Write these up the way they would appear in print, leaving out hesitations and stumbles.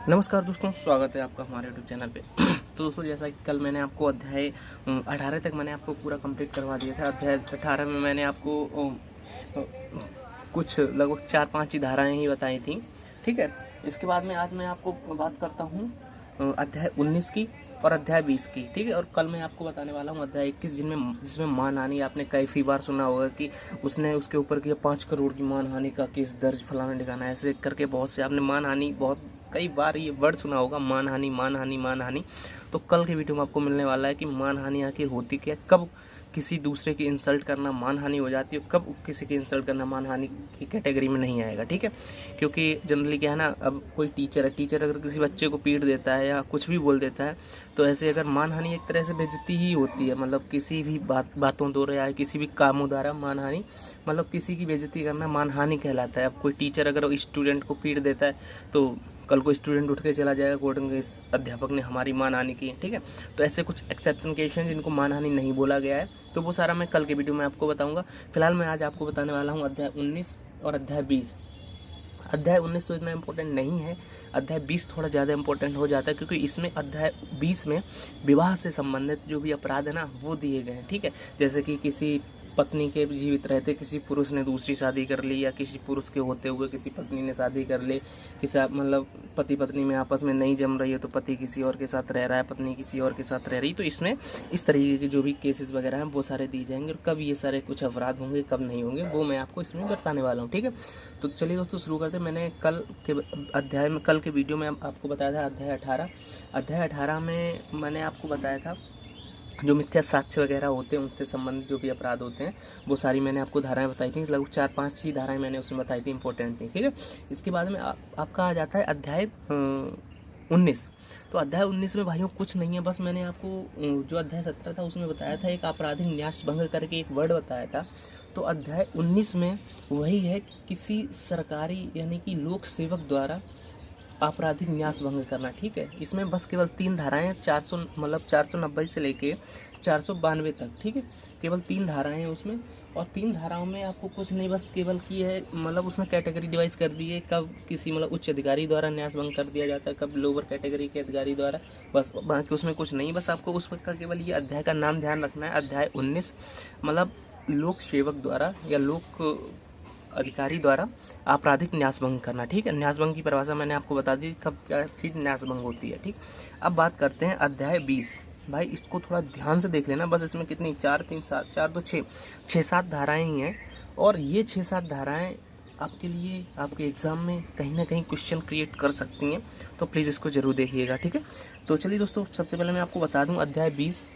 नमस्कार दोस्तों, स्वागत है आपका हमारे यूट्यूब चैनल पे। तो दोस्तों, जैसा कि कल मैंने आपको अध्याय 18 तक मैंने आपको पूरा कंप्लीट करवा दिया था। अध्याय 18 में मैंने आपको कुछ लगभग 4-5 ही धाराएं ही बताई थी। ठीक है, इसके बाद में आज मैं आपको बात करता हूँ अध्याय 19 की और अध्याय 20 की। ठीक है, और कल मैं आपको बताने वाला हूँ अध्याय 21, जिसमें मानहानि। आपने कई बार सुना होगा कि उसने उसके ऊपर किया 5 करोड़ की मानहानि का केस दर्ज, फलाना ठिकाना, ऐसे करके बहुत से आपने मानहानि, बहुत कई बार ये वर्ड सुना होगा, मानहानि मानहानि मानहानि। तो कल के वीडियो में आपको मिलने वाला है कि मानहानि आखिर होती क्या, कब किसी दूसरे की इंसल्ट करना मानहानि हो जाती है, कब किसी की इंसल्ट करना मानहानि की कैटेगरी में नहीं आएगा। ठीक है, क्योंकि जनरली क्या है ना, अब कोई टीचर अगर किसी बच्चे को पीट देता है या कुछ भी बोल देता है, तो ऐसे अगर मानहानि एक तरह से बेइज्जती ही होती है। मतलब किसी भी बातों द्वारा या किसी भी कामों द्वारा मानहानि, मतलब किसी की बेइज्जती करना मानहानि कहलाता है। अब कोई टीचर अगर स्टूडेंट को पीट देता है तो कल को स्टूडेंट उठ के चला जाएगा कोर्ट में, इस अध्यापक ने हमारी मानहानि की। ठीक है, तो ऐसे कुछ एक्सेप्शन केस हैं जिनको मानहानि नहीं बोला गया है, तो वो सारा मैं कल के वीडियो में आपको बताऊंगा। फिलहाल मैं आज आपको बताने वाला हूँ अध्याय 19 और अध्याय 20। अध्याय 19 तो इतना इम्पोर्टेंट नहीं है, अध्याय 20 थोड़ा ज़्यादा इम्पोर्टेंट हो जाता है, क्योंकि इसमें अध्याय 20 में विवाह से संबंधित जो भी अपराध है ना, वो दिए गए हैं। ठीक है, जैसे कि किसी पत्नी के जीवित रहते किसी पुरुष ने दूसरी शादी कर ली, या किसी पुरुष के होते हुए किसी पत्नी ने शादी कर ली, किसी मतलब पति पत्नी में आपस में नहीं जम रही है तो पति किसी और के साथ रह रहा है, पत्नी किसी और के साथ रह रही, तो इसमें इस तरीके के जो भी केसेस वगैरह हैं वो सारे दिए जाएंगे, और कब ये सारे कुछ अपराध होंगे कब नहीं होंगे वो मैं आपको इसमें बताने वाला हूँ। ठीक है, तो चलिए दोस्तों शुरू करते हैं। मैंने कल के अध्याय में, कल के वीडियो में आपको बताया था अध्याय 18 में मैंने आपको बताया था जो मिथ्या साक्ष्य वगैरह होते हैं उनसे संबंधित जो भी अपराध होते हैं वो सारी मैंने आपको धाराएं बताई थी। लगभग 4-5 ही धाराएं मैंने उसमें बताई थी, इंपॉर्टेंट थी। ठीक है, इसके बाद में आपका आ जाता है अध्याय 19। तो अध्याय 19 में भाइयों कुछ नहीं है, बस मैंने आपको जो अध्याय 17 था उसमें बताया था, एक आपराधिक न्यास भंग करके एक वर्ड बताया था। तो अध्याय 19 में वही है कि किसी सरकारी यानी कि लोक सेवक द्वारा आपराधिक न्यास भंग करना। ठीक है, इसमें बस केवल 3 धाराएं, 400 मतलब 490 से लेके 492 तक। ठीक है, केवल 3 धाराएं हैं उसमें, और 3 धाराओं में आपको कुछ नहीं, बस केवल की है मतलब उसमें कैटेगरी डिवाइज कर दी है, कब किसी मतलब उच्च अधिकारी द्वारा न्यास भंग कर दिया जाता है, कब लोअर कैटेगरी के अधिकारी द्वारा, बस बाकी उसमें कुछ नहीं। बस आपको उस वक्त का केवल ये अध्याय का नाम ध्यान रखना है, अध्याय 19, मतलब लोक सेवक द्वारा या लोक अधिकारी द्वारा आपराधिक न्यासभंग करना। ठीक है, न्यासभंग की परिभाषा मैंने आपको बता दी, कब क्या चीज़ न्यासभंग होती है। ठीक, अब बात करते हैं अध्याय 20। भाई इसको थोड़ा ध्यान से देख लेना, बस इसमें कितनी 4 3 7 4 2 6 7 धाराएं ही हैं, और ये 6-7 धाराएं आपके लिए आपके एग्ज़ाम में कहीं ना कहीं क्वेश्चन क्रिएट कर सकती हैं, तो प्लीज़ इसको ज़रूर देखिएगा। ठीक है, तो चलिए दोस्तों, सबसे पहले मैं आपको बता दूँ अध्याय 20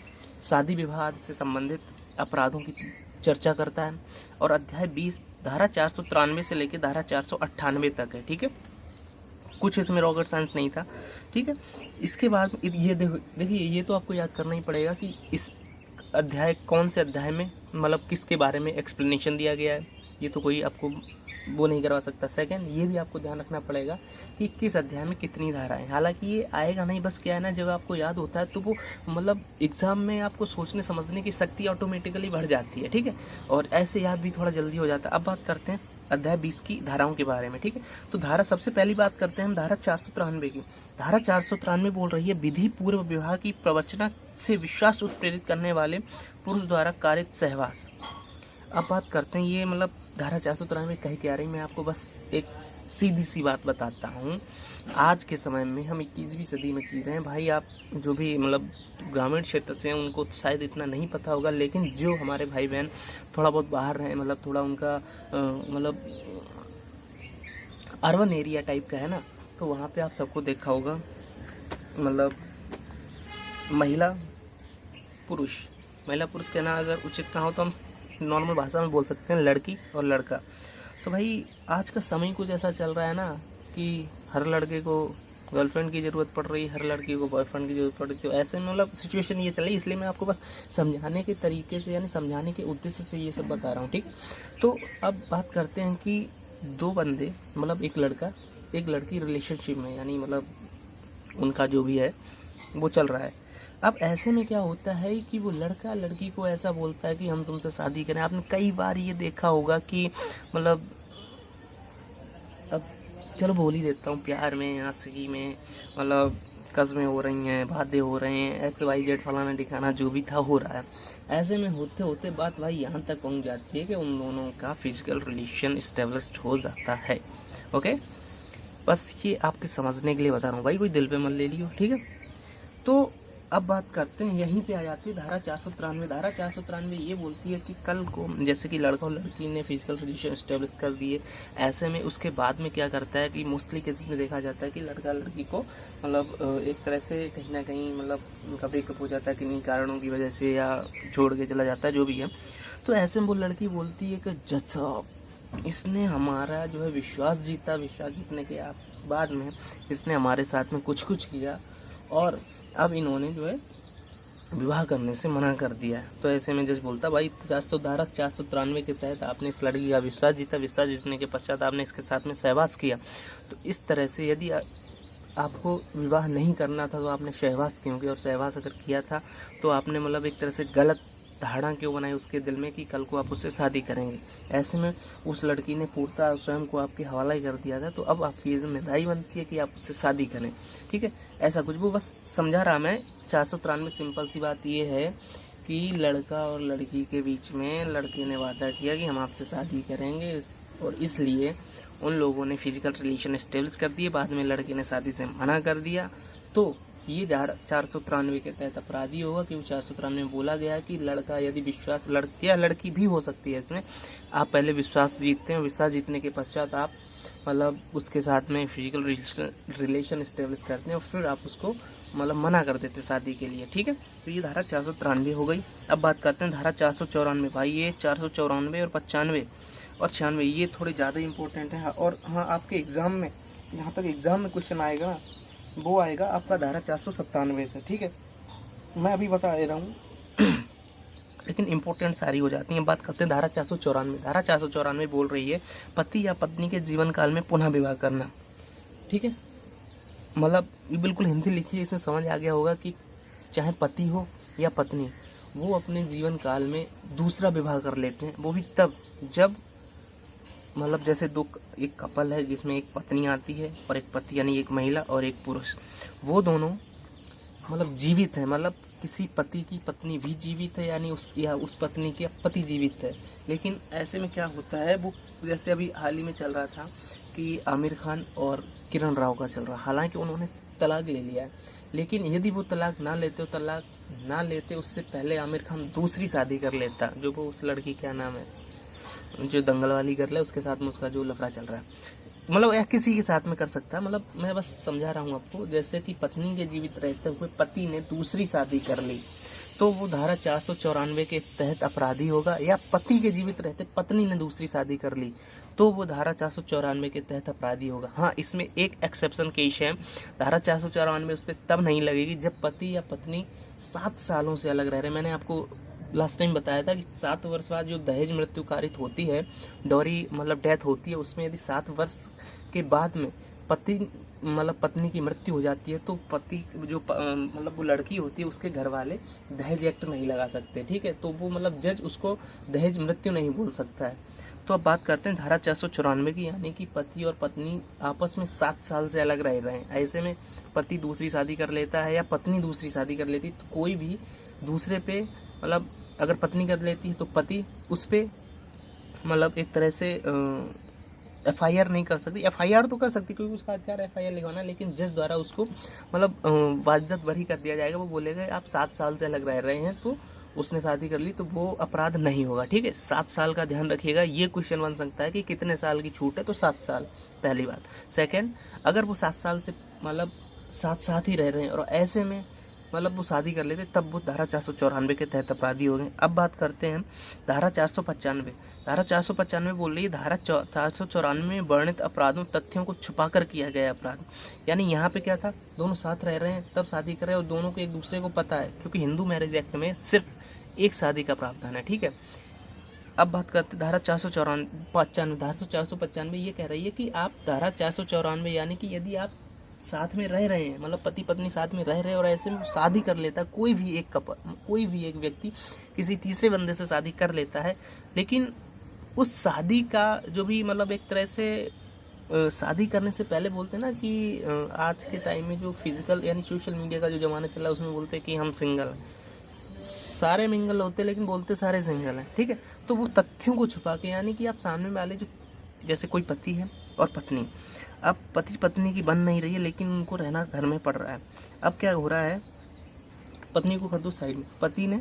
शादी विवाह से संबंधित अपराधों की चर्चा करता है, और अध्याय 20 धारा 493 से लेकर धारा 498 तक है। ठीक है, कुछ इसमें रॉकेट साइंस नहीं था। ठीक है, इसके बाद ये देखिए, ये तो आपको याद करना ही पड़ेगा कि इस अध्याय कौन से अध्याय में मतलब किसके बारे में एक्सप्लेनेशन दिया गया है, ये तो कोई आपको वो नहीं करवा सकता। सेकंड, ये भी आपको ध्यान रखना पड़ेगा कि किस अध्याय में कितनी धाराएं। हालांकि ये आएगा नहीं, बस क्या है ना, जब आपको याद होता है तो वो मतलब एग्ज़ाम में आपको सोचने समझने की शक्ति ऑटोमेटिकली बढ़ जाती है। ठीक है, और ऐसे याद भी थोड़ा जल्दी हो जाता है। अब बात करते हैं अध्याय 20 की धाराओं के बारे में। ठीक है, तो धारा सबसे पहली बात करते हैं हम धारा 493 की। धारा 493 बोल रही है विधि पूर्व विवाह की प्रवचना से विश्वास उत्प्रेरित करने वाले पुरुष द्वारा कारित सहवास। अब बात करते हैं ये मतलब धारा 493 कह के आ रही, मैं आपको बस एक सीधी सी बात बताता हूँ। आज के समय में हम 21वीं सदी में जी रहे हैं भाई। आप जो भी मतलब ग्रामीण क्षेत्र से हैं उनको तो शायद इतना नहीं पता होगा, लेकिन जो हमारे भाई बहन थोड़ा बहुत बाहर रहे, मतलब थोड़ा उनका मतलब अर्बन एरिया टाइप का है ना, तो वहाँ पे आप सबको देखा होगा मतलब महिला पुरुष कहना अगर उचित ना हो तो हम नॉर्मल भाषा में बोल सकते हैं लड़की और लड़का। तो भाई आज का समय कुछ ऐसा चल रहा है ना कि हर लड़के को गर्लफ्रेंड की ज़रूरत पड़ रही है, हर लड़की को बॉयफ्रेंड की ज़रूरत पड़ रही है। तो ऐसे में मतलब सिचुएशन ये चल रही है, इसलिए मैं आपको बस समझाने के तरीके से यानी समझाने के उद्देश्य से ये सब बता रहा हूँ। ठीक, तो अब बात करते हैं कि 2 बंदे मतलब एक लड़का एक लड़की रिलेशनशिप में, यानी मतलब उनका जो भी है वो चल रहा है। अब ऐसे में क्या होता है कि वो लड़का लड़की को ऐसा बोलता है कि हम तुमसे शादी करें। आपने कई बार ये देखा होगा कि मतलब अब चलो बोल ही देता हूँ, प्यार में, आशिकी में, मतलब कस्में हो रही हैं, वादे हो रहे हैं, XYZ फलाना दिखाना जो भी था हो रहा है। ऐसे में होते होते बात भाई यहाँ तक पहुँच जाती है कि उन दोनों का फिजिकल रिलेशन इस्टेब्लिश्ड हो जाता है। ओके, बस ये आपके समझने के लिए बता रहा हूँ भाई, कोई दिल पे मत ले लियो, ठीक है। तो अब बात करते हैं, यहीं पे आ जाती है धारा 493। धारा 493 ये बोलती है कि कल को जैसे कि लड़का और लड़की ने फिजिकल रिलेशन इस्टेब्लिश कर दिए, ऐसे में उसके बाद में क्या करता है कि मोस्टली केसेस में देखा जाता है कि लड़का लड़की को मतलब एक तरह से कहीं ना कहीं मतलब उनका ब्रेकअप हो जाता है किन्हीं कारणों की वजह से, या छोड़ के चला जाता है, जो भी है। तो ऐसे में वो लड़की बोलती है कि जज साहब, इसने हमारा जो है विश्वास जीता, विश्वास जीतने के बाद में इसने हमारे साथ में कुछ कुछ किया और अब इन्होंने जो है विवाह करने से मना कर दिया है। तो ऐसे में जज बोलता भाई 493 के तहत आपने इस लड़की का विश्वास जीता, विश्वास जीतने के पश्चात आपने इसके साथ में सहवास किया, तो इस तरह से यदि आपको विवाह नहीं करना था तो आपने सहवास क्यों किया, और सहवास अगर किया था तो आपने मतलब एक तरह से गलत धारणा क्यों बनाई उसके दिल में कि कल को आप उससे शादी करेंगे। ऐसे में उस लड़की ने पूर्णतः स्वयं को आपके हवाला ही कर दिया था, तो अब आपकी जिम्मेदारी बनती है कि आप उससे शादी करें, ठीक है। ऐसा कुछ वो बस समझा रहा मैं। 493 सिंपल सी बात ये है कि लड़का और लड़की के बीच में लड़के ने वादा किया कि हम आपसे शादी करेंगे, और इसलिए उन लोगों ने फिजिकल रिलेशन एस्टेब्लिश कर दिए, बाद में लड़के ने शादी से मना कर दिया, तो ये 493 के तहत अपराधी होगा। क्योंकि 493 में बोला गया है कि लड़का यदि विश्वास, लड़की या लड़की भी हो सकती है इसमें, आप पहले विश्वास जीतते हैं, विश्वास जीतने के पश्चात आप मतलब उसके साथ में फिजिकल रिलेशन इस्टेब्लिश करते हैं और फिर आप उसको मतलब मना कर देते शादी के लिए, ठीक है। तो ये धारा 493 हो गई। अब बात करते हैं धारा 494। भाई ये 494 और 95 और 96 ये थोड़े ज़्यादा इंपॉर्टेंट है। और हाँ, आपके एग्ज़ाम में, यहाँ तक एग्ज़ाम में क्वेश्चन आएगा वो आएगा आपका धारा 497 से, ठीक है। मैं अभी बता दे रहा हूँ लेकिन इम्पोर्टेंट सारी हो जाती हैं। बात करते हैं धारा 494। धारा 494 बोल रही है पति या पत्नी के जीवन काल में पुनः विवाह करना, ठीक है। मतलब ये बिल्कुल हिंदी लिखी है, इसमें समझ आ गया होगा कि चाहे पति हो या पत्नी, वो अपने जीवन काल में दूसरा विवाह कर लेते हैं, वो भी तब जब मतलब जैसे एक कपल है जिसमें एक पत्नी आती है और एक पति, यानी एक महिला और एक पुरुष, वो दोनों मतलब जीवित है, मतलब किसी पति की पत्नी भी जीवित है, यानी उस पत्नी के पति जीवित है। लेकिन ऐसे में क्या होता है, वो जैसे अभी हाल ही में चल रहा था कि आमिर खान और किरण राव का चल रहा, हालांकि उन्होंने तलाक ले लिया है, लेकिन यदि वो तलाक ना लेते उससे पहले आमिर खान दूसरी शादी कर लेता, जो वो उस लड़की, क्या नाम है, जो दंगल वाली गर्ल है, उसके साथ में उसका जो लफड़ा चल रहा है, मतलब या किसी के साथ में कर सकता है। मतलब मैं बस समझा रहा हूँ आपको, जैसे कि पत्नी के जीवित रहते हुए पति ने दूसरी शादी कर ली तो वो धारा 494 के तहत अपराधी होगा, या पति के जीवित रहते पत्नी ने दूसरी शादी कर ली तो वो धारा 494 के तहत अपराधी होगा। हाँ, इसमें एक एक्सेप्शन केस है, धारा 494 उस पर तब नहीं लगेगी जब पति या पत्नी 7 सालों से अलग रह रहे। मैंने आपको लास्ट टाइम बताया था कि 7 वर्ष बाद जो दहेज मृत्यु कारित होती है, डॉरी मतलब डेथ होती है, उसमें यदि 7 वर्ष के बाद में पत्नी की मृत्यु हो जाती है तो पति जो मतलब वो लड़की होती है उसके घर वाले दहेज एक्ट नहीं लगा सकते, ठीक है। तो वो मतलब जज उसको दहेज मृत्यु नहीं बोल सकता है। तो अब बात करते हैं धारा 494 की, यानी कि पति और पत्नी आपस में 7 साल से अलग रह रहे हैं। ऐसे में पति दूसरी शादी कर लेता है या पत्नी दूसरी शादी कर लेती, तो कोई भी दूसरे पे मतलब अगर पत्नी कर लेती है तो पति उस पर मतलब एक तरह से FIR नहीं कर सकती। FIR तो कर सकती क्योंकि उसका अधिकार FIR लिखवाना, लेकिन जज द्वारा उसको मतलब वाजत बरी कर दिया जाएगा। वो बोलेगा आप 7 साल से अलग रह रहे हैं तो उसने शादी कर ली तो वो अपराध नहीं होगा, ठीक है। 7 साल का ध्यान रखिएगा। ये क्वेश्चन बन सकता है कि कितने साल की छूट है, तो 7 साल, पहली बात। सेकेंड, अगर वो 7 साल से मतलब साथ ही रह रहे हैं और ऐसे में मतलब वो शादी कर लेते, तब वो धारा 494 के तहत अपराधी हो गए। अब बात करते हैं धारा 495। धारा 495 बोल रही है धारा 494 में वर्णित अपराधों तथ्यों को छुपाकर किया गया अपराध। यानी यहाँ पे क्या था, दोनों साथ रह रहे हैं तब शादी कर रहे हैं और दोनों को एक दूसरे को पता है, क्योंकि हिंदू मैरिज एक्ट में सिर्फ एक शादी का प्रावधान है, ठीक है। अब बात करते धारा 495। धारा 495 ये कह रही है कि आप धारा 494 यानी कि यदि आप साथ में रह रहे हैं, मतलब पति पत्नी साथ में रह रहे हैं और ऐसे में शादी कर लेता है, कोई भी एक व्यक्ति किसी तीसरे बंदे से शादी कर लेता है, लेकिन उस शादी का जो भी मतलब एक तरह से शादी करने से पहले बोलते हैं ना कि आज के टाइम में जो फिजिकल यानी सोशल मीडिया का जो ज़माना चला है उसमें बोलते हैं कि हम सिंगल हैं। सारे मिंगल होते लेकिन बोलते सारे सिंगल हैं, ठीक है। तो वो तथ्यों को छुपा के, यानी कि आप सामने वाले जो, जैसे कोई पति है और पत्नी, अब पति पत्नी की बन नहीं रही है लेकिन उनको रहना घर में पड़ रहा है। अब क्या हो रहा है, पत्नी को कर दो साइड में, पति ने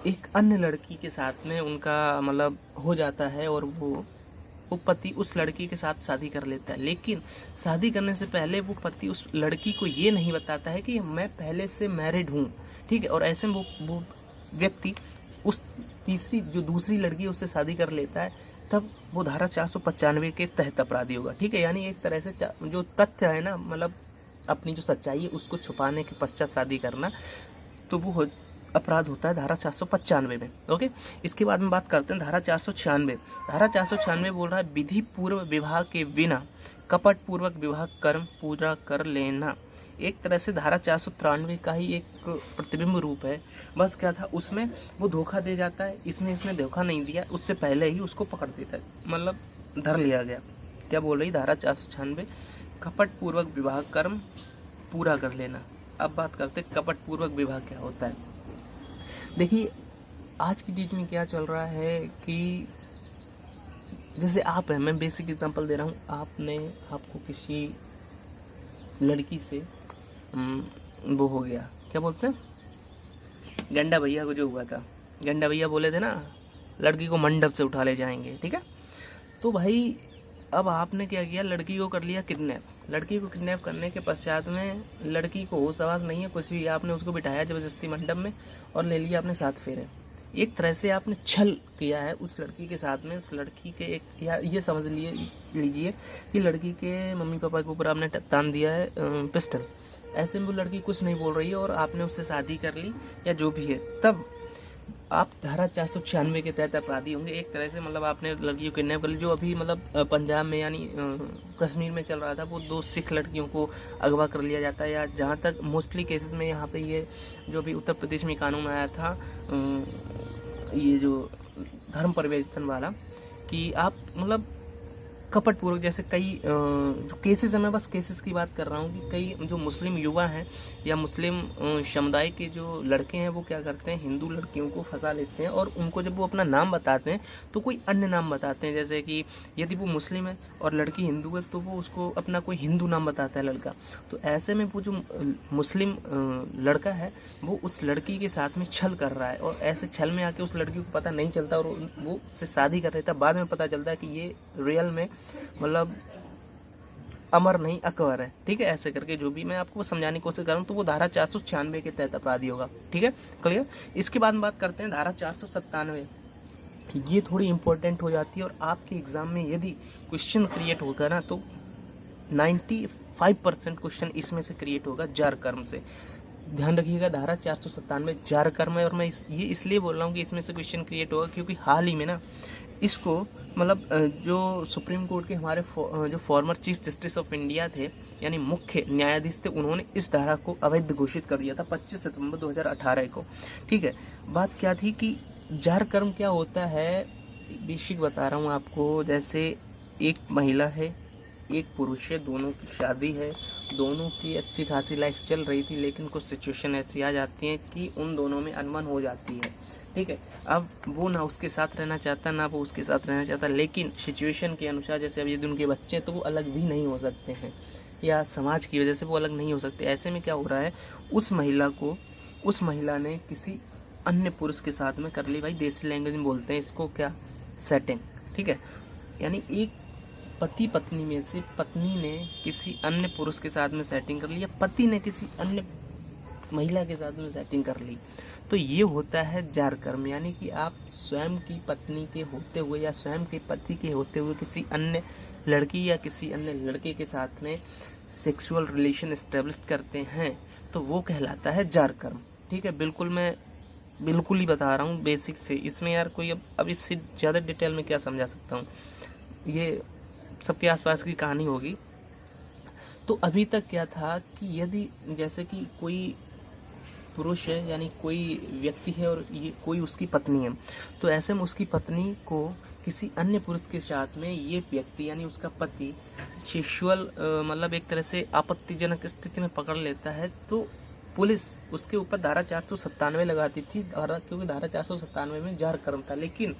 एक अन्य लड़की के साथ में उनका मतलब हो जाता है और वो पति उस लड़की के साथ शादी कर लेता है। लेकिन शादी करने से पहले वो पति उस लड़की को ये नहीं बताता है कि मैं पहले से मैरिड हूँ, ठीक है। और ऐसे में वो व्यक्ति उस जो दूसरी लड़की है उससे शादी कर लेता है, तब वो धारा 495 के तहत अपराधी होगा, ठीक है। यानी एक तरह से जो तथ्य है ना, मतलब अपनी जो सच्चाई है उसको छुपाने के पश्चात शादी करना, तो वो अपराध होता है धारा 495 में। ओके, इसके बाद में बात करते हैं धारा 496। धारा 496 बोल रहा है विधि पूर्व विवाह के बिना कपट पूर्वक विवाह कर्म पूरा कर लेना। एक तरह से धारा 493 का ही एक प्रतिबिंब रूप है। बस क्या था उसमें, वो धोखा दे जाता है, इसमें इसने धोखा नहीं दिया, उससे पहले ही उसको पकड़ देता है, मतलब धर लिया गया। क्या बोल रही धारा 496, कपट पूर्वक विवाह कर्म पूरा कर लेना। अब बात करते हैं कपट पूर्वक विवाह क्या होता है। देखिए आज की डेट में क्या चल रहा है कि जैसे आप हैं, मैं बेसिक एग्जांपल दे रहा हूँ, आपको किसी लड़की से वो हो गया, क्या बोलते हैं, गंडा भैया को जो हुआ था, गंडा भैया बोले थे ना लड़की को मंडप से उठा ले जाएंगे, ठीक है। तो भाई अब आपने क्या किया, लड़की को कर लिया किडनैप। लड़की को किडनैप करने के पश्चात में लड़की को होश आवाज़ नहीं है कुछ भी, आपने उसको बिठाया ज़बरदस्ती मंडप में और ले लिया आपने 7 फेरे। एक तरह से आपने छल किया है उस लड़की के साथ में। उस लड़की के एक, या ये समझ लीजिए कि लड़की के मम्मी पापा के ऊपर आपने तान दिया है पिस्टल। ऐसे में वो लड़की कुछ नहीं बोल रही है और आपने उससे शादी कर ली या जो भी है, तब आप धारा 496 के तहत अपराधी होंगे। एक तरह से मतलब आपने लड़कियों को किडनैप कर ली। जो अभी मतलब पंजाब में यानी कश्मीर में चल रहा था, वो 2 सिख लड़कियों को अगवा कर लिया जाता है, या जहाँ तक मोस्टली केसेस में यहाँ पे ये जो भी उत्तर प्रदेश में कानून आया था, ये जो धर्म परिवर्तन वाला, कि आप मतलब कपटपूर्वक, जैसे कई जो केसेस है, मैं बस केसेस की बात कर रहा हूँ कि कई जो मुस्लिम युवा हैं या मुस्लिम समुदाय के जो लड़के हैं वो क्या करते हैं, हिंदू लड़कियों को फंसा लेते हैं और उनको जब वो अपना नाम बताते हैं तो कोई अन्य नाम बताते हैं। जैसे कि यदि वो मुस्लिम है और लड़की हिंदू है तो वो उसको अपना कोई हिंदू नाम बताता है लड़का। तो ऐसे में वो जो मुस्लिम लड़का है वो उस लड़की के साथ में छल कर रहा है, और ऐसे छल में आके उस लड़की को पता नहीं चलता और वो उससे शादी कर लेता है। बाद में पता चलता है कि ये रियल में मतलब अमर नहीं अकबर है, ठीक है। ऐसे करके जो भी मैं आपको समझाने की कोशिश कर रहा हूँ, तो वो धारा 496 के तहत अपराधी होगा, ठीक है, क्लियर। इसके बाद बात करते हैं धारा 497। ये थोड़ी इंपॉर्टेंट हो जाती है और आपके एग्जाम में यदि क्वेश्चन क्रिएट होगा ना तो 95% क्वेश्चन इसमें से क्रिएट होगा जार कर्म से। ध्यान रखिएगा धारा 497 जार कर्म है, और मैं ये इसलिए बोल रहा हूँ कि इसमें से क्वेश्चन क्रिएट होगा क्योंकि हाल ही में ना इसको मतलब जो सुप्रीम कोर्ट के हमारे जो former chief justice of India थे यानी मुख्य न्यायाधीश थे, उन्होंने इस धारा को अवैध घोषित कर दिया था 25 सितंबर 2018 को, ठीक है। बात क्या थी कि जार कर्म क्या होता है, बेसिक बता रहा हूँ आपको। जैसे एक महिला है, एक पुरुष है, दोनों की शादी है, दोनों की अच्छी खासी लाइफ चल रही थी, लेकिन कुछ सिचुएशन ऐसी आ जाती हैं कि उन दोनों में अनबन हो जाती है, ठीक है। अब वो ना उसके साथ रहना चाहता ना वो उसके साथ रहना चाहता, लेकिन सिचुएशन के अनुसार, जैसे अब यदि उनके बच्चे तो वो अलग भी नहीं हो सकते हैं, या समाज की वजह से वो अलग नहीं हो सकते। ऐसे में क्या हो रहा है, उस महिला ने किसी अन्य पुरुष के साथ में कर ली, भाई देसी लैंग्वेज में बोलते हैं इसको क्या, सेटिंग, ठीक है। यानी एक पति पत्नी में से पत्नी ने किसी अन्य पुरुष के साथ में सेटिंग कर ली, या पति ने किसी अन्य महिला के साथ में सेटिंग कर ली, तो ये होता है जार कर्म। यानी कि आप स्वयं की पत्नी के होते हुए या स्वयं के पति के होते हुए किसी अन्य लड़की या किसी अन्य लड़के के साथ में सेक्सुअल रिलेशन एस्टेब्लिश करते हैं, तो वो कहलाता है जार कर्म, ठीक है। मैं बिल्कुल ही बता रहा हूँ बेसिक से, इसमें यार कोई अब इससे ज़्यादा डिटेल में क्या समझा सकता हूँ, ये सबके आसपास की कहानी होगी। तो अभी तक क्या था कि यदि जैसे कि कोई पुरुष है यानी कोई व्यक्ति है और ये कोई उसकी पत्नी है, तो ऐसे में उसकी पत्नी को किसी अन्य पुरुष के साथ में ये व्यक्ति यानी उसका पति सेक्सुअल मतलब एक तरह से आपत्तिजनक स्थिति में पकड़ लेता है, तो पुलिस उसके ऊपर धारा 497 लगाती थी, क्योंकि धारा 497 में जहर कर्म था। लेकिन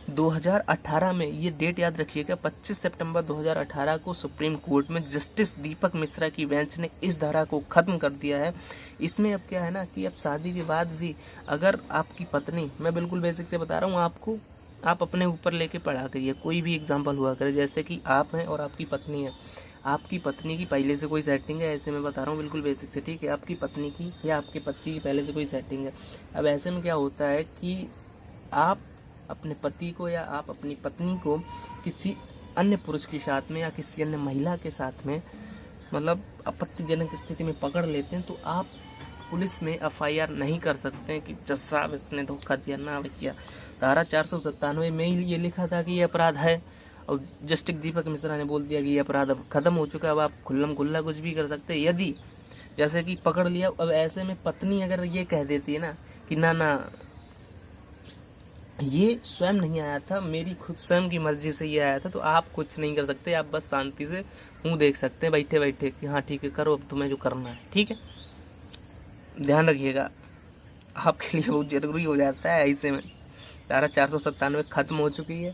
2018 में, ये डेट याद रखिएगा, 25 सितंबर 2018 को सुप्रीम कोर्ट में जस्टिस दीपक मिश्रा की बेंच ने इस धारा को ख़त्म कर दिया है। इसमें अब क्या है ना कि अब शादी के बाद भी अगर आपकी पत्नी, मैं बिल्कुल बेसिक से बता रहा हूँ आपको, आप अपने ऊपर लेके पढ़ा करिए, कोई भी एग्जाम्पल हुआ करे, जैसे कि आप हैं और आपकी पत्नी है, आपकी पत्नी की पहले से कोई सेटिंग है, ऐसे मैं बता रहा हूँ बिल्कुल बेसिक से, ठीक है, आपकी पत्नी की या आपके पति की पहले से कोई सेटिंग है। अब ऐसे में क्या होता है कि आप अपने पति को या आप अपनी पत्नी को किसी अन्य पुरुष के साथ में या किसी अन्य महिला के साथ में मतलब आपत्तिजनक स्थिति में पकड़ लेते हैं, तो आप पुलिस में FIR नहीं कर सकते हैं कि जज साहब इसने धोखा दिया ना भैया। धारा 497 में ही ये लिखा था कि ये अपराध है, और जस्टिस दीपक मिश्रा ने बोल दिया कि ये अपराध अब खत्म हो चुका है, अब आप खुल्लम खुल्ला कुछ भी कर सकते हैं। यदि जैसे कि पकड़ लिया, अब ऐसे में पत्नी अगर ये कह देती है ना कि ना ना ये स्वयं नहीं आया था, मेरी खुद स्वयं की मर्जी से ये आया था, तो आप कुछ नहीं कर सकते, आप बस शांति से मुँह देख सकते हैं बैठे बैठे कि हाँ ठीक है करो अब तुम्हें जो करना है, ठीक है। ध्यान रखिएगा, आपके लिए बहुत ज़रूरी हो जाता है ऐसे में। धारा 497 खत्म हो चुकी है,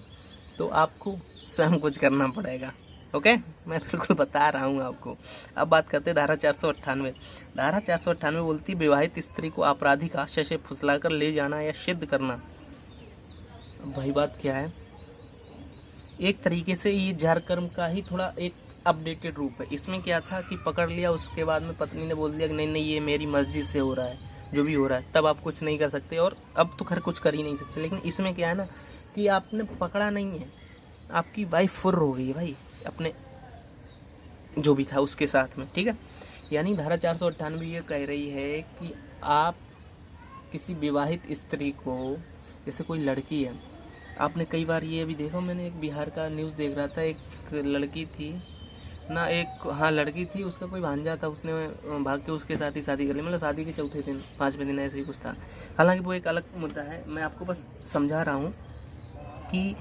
तो आपको स्वयं कुछ करना पड़ेगा, ओके, मैं बिल्कुल बता रहा हूँ आपको। अब बात करते हैं धारा 498। धारा 498 बोलती है विवाहित स्त्री को आपराधिक आशय से फुसलाकर ले जाना या सिद्ध करना। भाई बात क्या है, एक तरीके से ये जहर कर्म का ही थोड़ा एक अपडेटेड रूप है। इसमें क्या था कि पकड़ लिया, उसके बाद में पत्नी ने बोल दिया कि नहीं नहीं ये मेरी मर्जी से हो रहा है, जो भी हो रहा है, तब आप कुछ नहीं कर सकते, और अब तो खैर कुछ कर ही नहीं सकते। लेकिन इसमें क्या है ना कि आपने पकड़ा नहीं है, आपकी वाइफ फुर्र हो गई है भाई अपने जो भी था उसके साथ में, ठीक है। यानी धारा 498 ये कह रही है कि आप किसी विवाहित स्त्री को, जैसे कोई लड़की है, आपने कई बार ये अभी देखो, मैंने एक बिहार का न्यूज़ देख रहा था, एक लड़की थी ना, एक हाँ लड़की थी, उसका कोई भांजा था, उसने भाग के उसके साथ ही शादी कर ली, मतलब शादी के चौथे दिन 5वें दिन ऐसे ही कुछ था। हालांकि वो एक अलग मुद्दा है, मैं आपको बस समझा रहा हूँ कि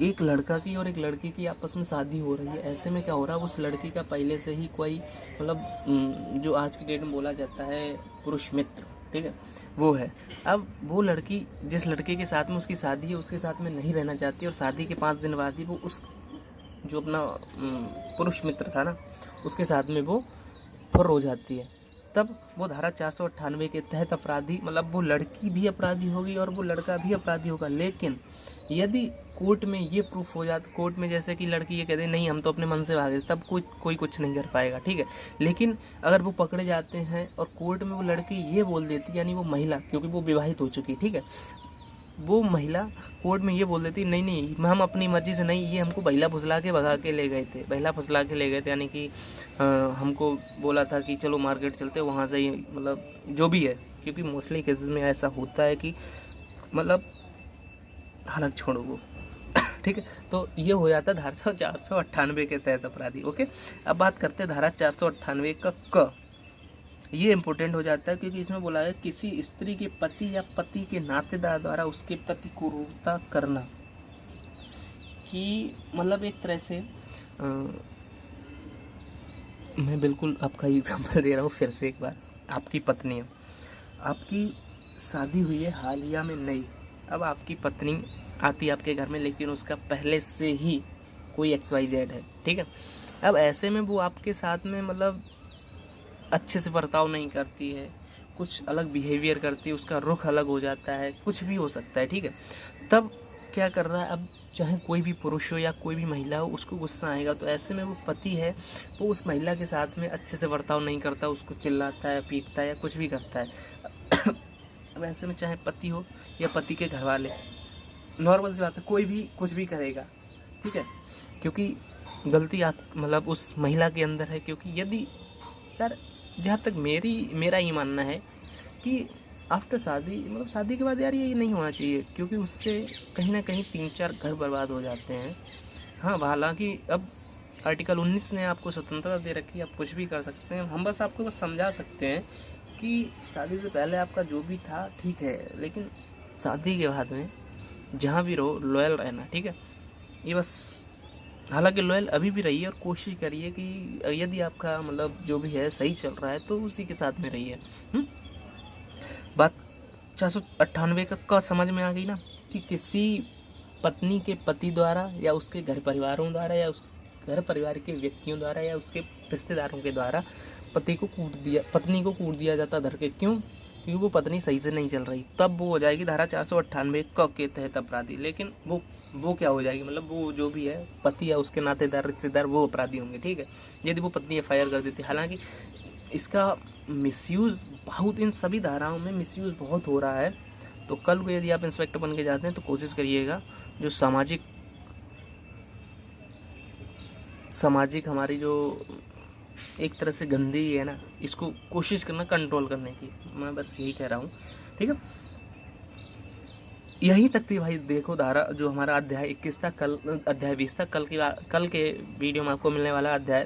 एक लड़का की और एक लड़की की आपस में शादी हो रही है। ऐसे में क्या हो रहा है, उस लड़की का पहले से ही कोई मतलब जो आज की डेट में बोला जाता है पुरुष मित्र, ठीक है, वो है। अब वो लड़की जिस लड़के के साथ में उसकी शादी है उसके साथ में नहीं रहना चाहती, और शादी के 5 दिन बाद ही वो उस जो अपना पुरुष मित्र था ना उसके साथ में वो फुर्र हो जाती है। तब वो धारा 498 के तहत अपराधी, मतलब वो लड़की भी अपराधी होगी और वो लड़का भी अपराधी होगा। लेकिन यदि कोर्ट में ये प्रूफ हो जाता, कोर्ट में जैसे कि लड़की ये कहते नहीं हम तो अपने मन से भागे, तब कोई कुछ नहीं कर पाएगा, ठीक है। लेकिन अगर वो पकड़े जाते हैं और कोर्ट में वो लड़की ये बोल देती, यानी वो महिला, क्योंकि वो विवाहित हो चुकी, ठीक है, वो महिला कोर्ट में ये बोल देती नहीं नहीं हम अपनी मर्जी से नहीं, ये हमको बहिला फुसला के भगा के ले गए थे, बहिला फुसला के ले गए थे, यानी कि हमको बोला था कि चलो मार्केट चलते, वहाँ से ही मतलब जो भी है, क्योंकि मोस्टली केसेस में ऐसा होता है कि मतलब हालत छोड़ो वो ठीक है। तो ये हो जाता है धारा 498 के तहत अपराधी, ओके। अब बात करते हैं धारा 498 का क। ये इम्पोर्टेंट हो जाता है क्योंकि इसमें बोला है किसी स्त्री के पति या पति के नातेदार द्वारा उसके प्रति क्रूरता करना, कि मतलब एक तरह से मैं बिल्कुल आपका एग्जाम्पल दे रहा हूँ फिर से एक बार। आपकी पत्नी है, आपकी शादी हुई है हालिया में नई, अब आपकी पत्नी आती आपके घर में, लेकिन उसका पहले से ही कोई XYZ है, ठीक है। अब ऐसे में वो आपके साथ में मतलब अच्छे से बर्ताव नहीं करती है, कुछ अलग बिहेवियर करती है, उसका रुख अलग हो जाता है, कुछ भी हो सकता है, ठीक है। तब क्या कर रहा है, अब चाहे कोई भी पुरुष हो या कोई भी महिला हो, उसको गुस्सा आएगा। तो ऐसे में वो पति है, वो उस महिला के साथ में अच्छे से बर्ताव नहीं करता, उसको चिल्लाता है, पीटता है या कुछ भी करता है। अब ऐसे में चाहे पति हो या पति के घर वाले, नॉर्मल सी बात है, कोई भी कुछ भी करेगा, ठीक है, क्योंकि गलती आप मतलब उस महिला के अंदर है। क्योंकि यदि यार जहाँ तक मेरा ये मानना है कि आफ्टर शादी, मतलब शादी के बाद यार ये नहीं होना चाहिए, क्योंकि उससे कहीं ना कहीं 3-4 घर बर्बाद हो जाते हैं। हाँ, हालांकि अब आर्टिकल 19 ने आपको स्वतंत्रता दे रखी है, आप कुछ भी कर सकते हैं। हम बस आपको बस समझा सकते हैं कि शादी से पहले आपका जो भी था ठीक है, लेकिन शादी के बाद में जहाँ भी रहो लॉयल रहना, ठीक है। ये बस, हालांकि लॉयल अभी भी रहिए और कोशिश करिए कि यदि आपका मतलब जो भी है सही चल रहा है तो उसी के साथ में रहिए। बात 498 का समझ में आ गई ना, कि किसी पत्नी के पति द्वारा या उसके घर परिवारों द्वारा या उस घर परिवार के व्यक्तियों द्वारा या उसके रिश्तेदारों के द्वारा पति को पत्नी को कूट दिया जाता धर के। क्यों? क्योंकि वो पत्नी सही से नहीं चल रही, तब वो हो जाएगी धारा 498 के तहत अपराधी। लेकिन वो क्या हो जाएगी, मतलब वो जो भी है पति या उसके नातेदार रिश्तेदार वो अपराधी होंगे, ठीक है, यदि वो पत्नी FIR कर देती। हालांकि इसका मिसयूज़ बहुत, इन सभी धाराओं में मिसयूज़ बहुत हो रहा है। तो कल को यदि आप इंस्पेक्टर बन के जाते हैं तो कोशिश करिएगा जो सामाजिक हमारी जो एक तरह से गंदी है ना, इसको कोशिश करना कंट्रोल करने की। मैं बस यही कह रहा हूँ, ठीक है। यही तक थी भाई। देखो धारा जो हमारा अध्याय 21 था, कल अध्याय 20 था। कल के वीडियो में आपको मिलने वाला अध्याय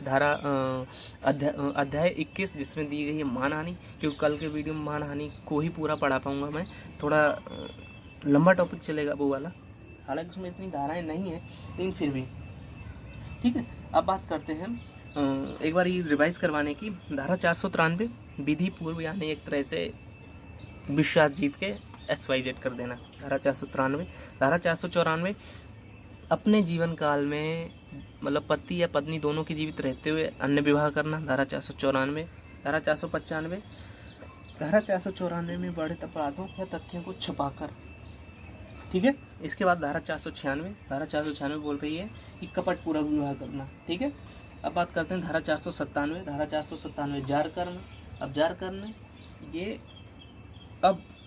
21 जिसमें दी गई है मानहानि। क्योंकि कल के वीडियो में मानहानि को ही पूरा पढ़ा पाऊँगा मैं, थोड़ा लंबा टॉपिक चलेगा वो वाला। हालांकि उसमें इतनी धाराएँ नहीं है लेकिन फिर भी, ठीक है। अब बात करते हैं एक बार ये रिवाइज करवाने की। धारा 493 विधि पूर्व, यानी एक तरह से विश्वास जीत के XYZ कर देना। धारा 493। धारा 494 अपने जीवन काल में मतलब पति या पत्नी दोनों की जीवित रहते हुए अन्य विवाह करना। धारा 494। धारा 495, धारा 494 में वर्णित अपराधों या तथ्यों को छुपाकर, ठीक है। इसके बाद धारा 496, धारा 496 बोल रही है कि कपटपूर्वक विवाह करना, ठीक है। अब बात करते हैं धारा 497। धारा 497 जार करना। अब जार करना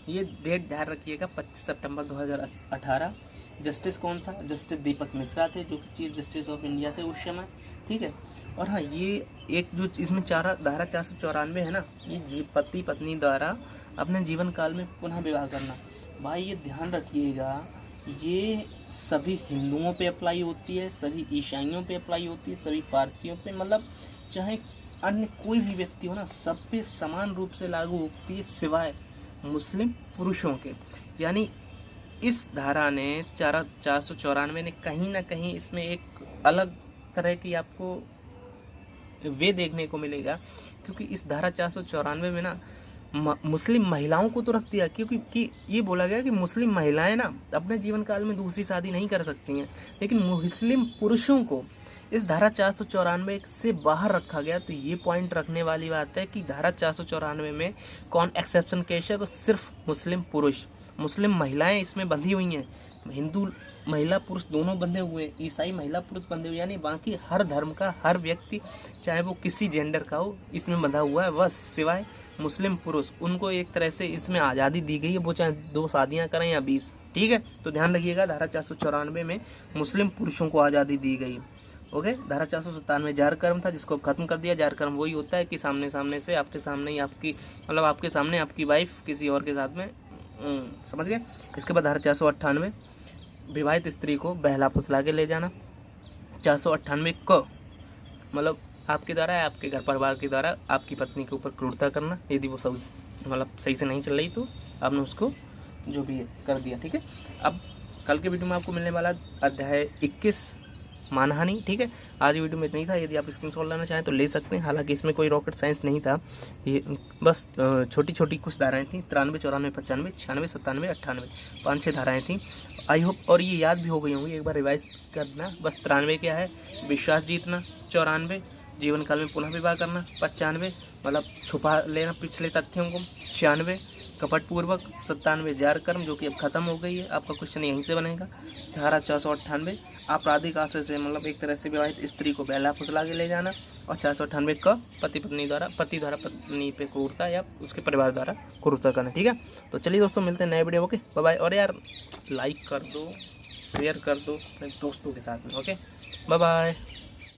ये डेट ध्यान रखिएगा, 25 सितंबर 2018। जस्टिस कौन था? जस्टिस दीपक मिश्रा थे, जो कि चीफ जस्टिस ऑफ इंडिया थे उस समय, ठीक है। और हाँ, ये एक जो इसमें धारा 494 है ना, ये पति पत्नी द्वारा अपने जीवन काल में पुनः विवाह करना। भाई ये ध्यान रखिएगा, ये सभी हिंदुओं पे अप्लाई होती है, सभी ईसाइयों पे अप्लाई होती है, सभी पारसियों पे, मतलब चाहे अन्य कोई भी व्यक्ति हो ना, सब पे समान रूप से लागू होती है सिवाय मुस्लिम पुरुषों के। यानी इस धारा ने 494 ने कहीं ना कहीं इसमें एक अलग तरह की आपको वे देखने को मिलेगा। क्योंकि इस धारा 494 में ना मुस्लिम महिलाओं को तो रख दिया, क्योंकि ये बोला गया कि मुस्लिम महिलाएं ना अपने जीवन काल में दूसरी शादी नहीं कर सकती हैं। लेकिन मुस्लिम पुरुषों को इस धारा 494 से बाहर रखा गया। तो ये पॉइंट रखने वाली बात है कि धारा 494 में कौन एक्सेप्शन केस है, तो सिर्फ मुस्लिम पुरुष, मुस्लिम महिलाएं इसमें बंधी हुई हैं। हिंदू महिला पुरुष दोनों बंधे हुए, ईसाई महिला पुरुष बंधे हुए, यानी बाकी हर धर्म का हर व्यक्ति चाहे वो किसी जेंडर का हो इसमें बंधा हुआ है, बस सिवाय मुस्लिम पुरुष। उनको एक तरह से इसमें आज़ादी दी गई है, वो चाहे 2 शादियाँ करें या 20, ठीक है। तो ध्यान रखिएगा, धारा 494 में मुस्लिम पुरुषों को आज़ादी दी गई। ओके। धारा 497 जार कर्म था, जिसको खत्म कर दिया। जार कर्म वही होता है कि सामने से आपके सामने ही आपकी मतलब आपके सामने आपकी वाइफ किसी और के साथ में, समझ गए। इसके बाद धारा 498 विवाहित स्त्री को बहला फुसला के ले जाना। 498 को मतलब आपके द्वारा या आपके घर परिवार के द्वारा आपकी पत्नी के ऊपर क्रूरता करना, यदि वो सही से नहीं चल रही तो आपने उसको जो भी है कर दिया, ठीक है। अब कल के वीडियो में आपको मिलने वाला अध्याय 21 मानहानि, ठीक है। आज वीडियो में इतना ही था। यदि आप स्क्रीनशॉट लेना चाहें तो ले सकते हैं। हालांकि इसमें कोई रॉकेट साइंस नहीं था, ये बस छोटी छोटी कुछ धाराएं थी। 93, 94, 95, 96, 97, 98 5-6 धाराएं थी। आई होप और ये याद भी हो गई होंगी, एक बार रिवाइज करना। बस 93 क्या है, विश्वास जीतना। 94 जीवन काल में पुनः विवाह करना। 95 मतलब छुपा लेना पिछले तथ्यों को। 96 कपटपूर्वक। 97 जार कर्म, जो कि अब खत्म हो गई है, आपका क्वेश्चन यहीं से बनेगा। धारा 498 आपराधिक आशय से मतलब एक तरह से विवाहित स्त्री को बहला फुसला के ले जाना। और 498 का पति द्वारा पत्नी पे क्रूरता या उसके परिवार द्वारा क्रूरता करना, ठीक है। तो चलिए दोस्तों, मिलते हैं नए वीडियो। Okay, bye bye. और यार लाइक कर दो, शेयर कर दो अपने दोस्तों के साथ में। Okay, bye bye.